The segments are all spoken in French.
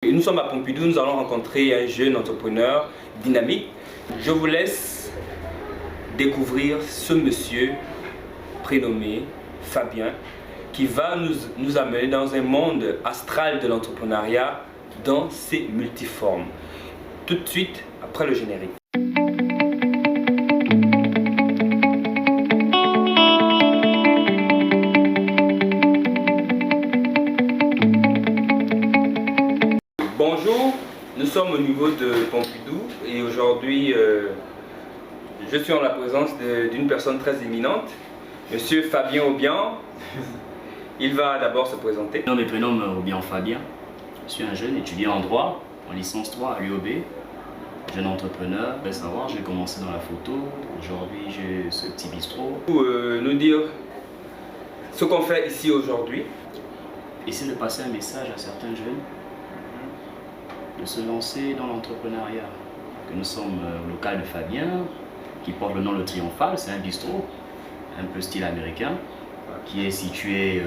Et nous sommes à Pompidou, nous allons rencontrer un jeune entrepreneur dynamique. Je vous laisse découvrir ce monsieur prénommé Fabien qui va nous amener dans un monde astral de l'entrepreneuriat dans ses multiformes. Tout de suite après le générique. Bonjour, nous sommes au niveau de Pompidou et aujourd'hui je suis en la présence d'une personne très éminente, monsieur Fabien Obian. Il va d'abord se présenter. Je me prénomme Obian Fabien, je suis un jeune étudiant en droit, en licence 3 à l'UOB, jeune entrepreneur. Vous savoir, j'ai commencé dans la photo, aujourd'hui j'ai ce petit bistrot. Nous dire ce qu'on fait ici aujourd'hui. Essayer de passer un message à certains jeunes, de se lancer dans l'entrepreneuriat. Que nous sommes au local de Fabien, qui porte le nom Le Triomphal, c'est un bistrot, un peu style américain, qui est situé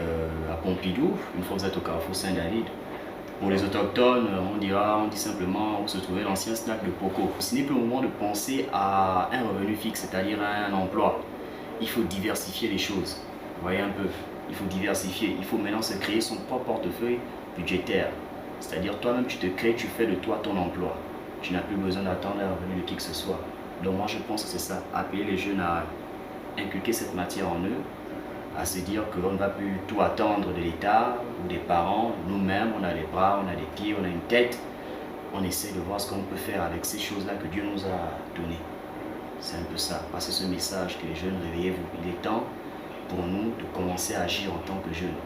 à Pompidou, une fois que vous êtes au carrefour Saint-David. Pour les autochtones, on dit simplement où se trouvait l'ancien snack de Poco. Ce n'est plus le moment de penser à un revenu fixe, c'est-à-dire à un emploi. Il faut diversifier les choses. Vous voyez un peu, il faut diversifier. Il faut maintenant se créer son propre portefeuille budgétaire. C'est-à-dire toi-même tu te crées, tu fais de toi ton emploi. Tu n'as plus besoin d'attendre un revenu de qui que ce soit. Donc moi je pense que c'est ça, appeler les jeunes à inculquer cette matière en eux, à se dire qu'on ne va plus tout attendre de l'État ou des parents. Nous-mêmes, on a les bras, on a des pieds, on a une tête. On essaie de voir ce qu'on peut faire avec ces choses-là que Dieu nous a données. C'est un peu ça, passer ce message que les jeunes, réveillez-vous. Il est temps pour nous de commencer à agir en tant que jeunes.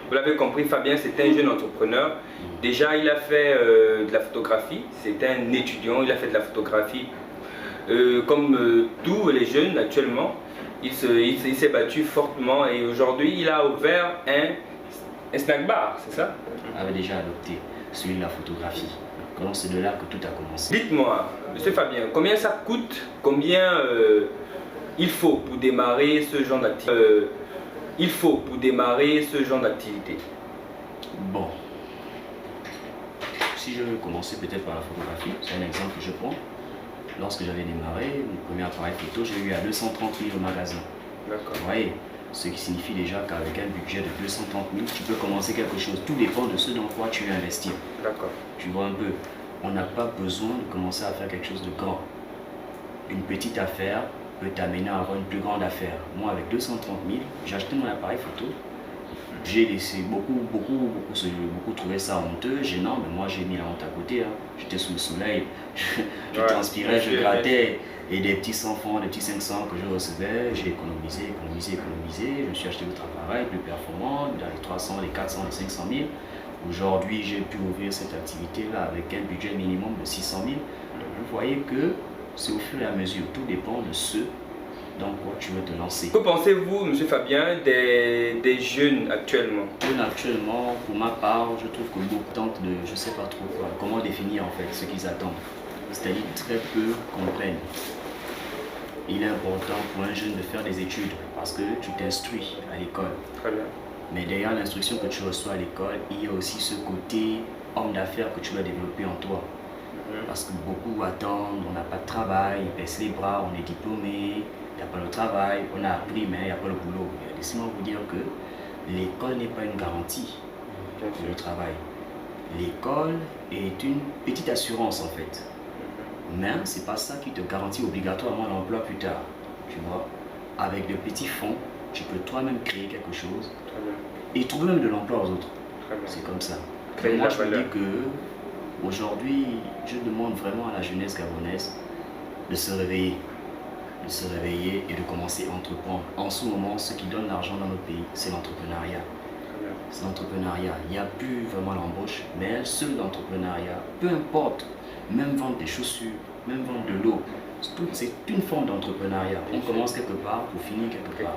Vous l'avez compris, Fabien, c'est un jeune entrepreneur. Déjà, il a fait de la photographie. C'est un étudiant, il a fait de la photographie. Comme tous les jeunes actuellement, il s'est battu fortement et aujourd'hui, il a ouvert un snack bar, c'est ça? On avait déjà adopté celui de la photographie. Donc c'est de là que tout a commencé. Dites-moi, monsieur Fabien, combien ça coûte? Combien il faut pour démarrer ce genre d'activité? Bon, si je veux commencer peut-être par la photographie, c'est un exemple que je prends. Lorsque j'avais démarré, mon premier appareil photo, j'ai eu à 230 000 au magasin. D'accord. Vous voyez, ce qui signifie déjà qu'avec un budget de 230 000, tu peux commencer quelque chose. Tout dépend de ce dans quoi tu veux investir. D'accord. Tu vois un peu, on n'a pas besoin de commencer à faire quelque chose de grand. Une petite affaire peut t'amener à avoir une plus grande affaire. Moi, avec 230 000, j'ai acheté mon appareil photo. J'ai laissé beaucoup trouver ça honteux, gênant, mais moi j'ai mis la honte à côté. Hein. J'étais sous le soleil, je transpirais, je grattais. Et des petits 100 francs, des petits 500 que je recevais, j'ai économisé. Je me suis acheté d'autres appareils plus performants, dans les 300, les 400, les 500 000. Aujourd'hui, j'ai pu ouvrir cette activité-là avec un budget minimum de 600 000. Vous voyez que c'est au fur et à mesure, tout dépend de ce dans quoi tu veux te lancer. Que pensez-vous, monsieur Fabien, des jeunes actuellement? Actuellement, pour ma part, je trouve que beaucoup tentent de, je ne sais pas trop quoi, comment définir en fait ce qu'ils attendent. C'est-à-dire très peu comprennent. Il est important pour un jeune de faire des études parce que tu t'instruis à l'école. Très bien. Mais derrière l'instruction que tu reçois à l'école, il y a aussi ce côté homme d'affaires que tu dois développer en toi. Parce que beaucoup attendent, on n'a pas de travail, ils baissent les bras, on est diplômé, il n'y a pas le travail, on a appris mais il n'y a pas le boulot. Laissez-moi vous dire que l'école n'est pas une garantie pour le travail. L'école est une petite assurance en fait. Mais ce n'est pas ça qui te garantit obligatoirement l'emploi plus tard. Tu vois, avec de petits fonds, tu peux toi-même créer quelque chose et trouver même de l'emploi aux autres. C'est comme ça. Moi je me dis que aujourd'hui, je demande vraiment à la jeunesse gabonaise de se réveiller. Et de commencer à entreprendre. En ce moment, ce qui donne l'argent dans notre pays, c'est l'entrepreneuriat. C'est l'entrepreneuriat. Il n'y a plus vraiment l'embauche, mais seul l'entrepreneuriat, peu importe, même vendre des chaussures, même vendre de l'eau, c'est une forme d'entrepreneuriat. On commence quelque part pour finir quelque part.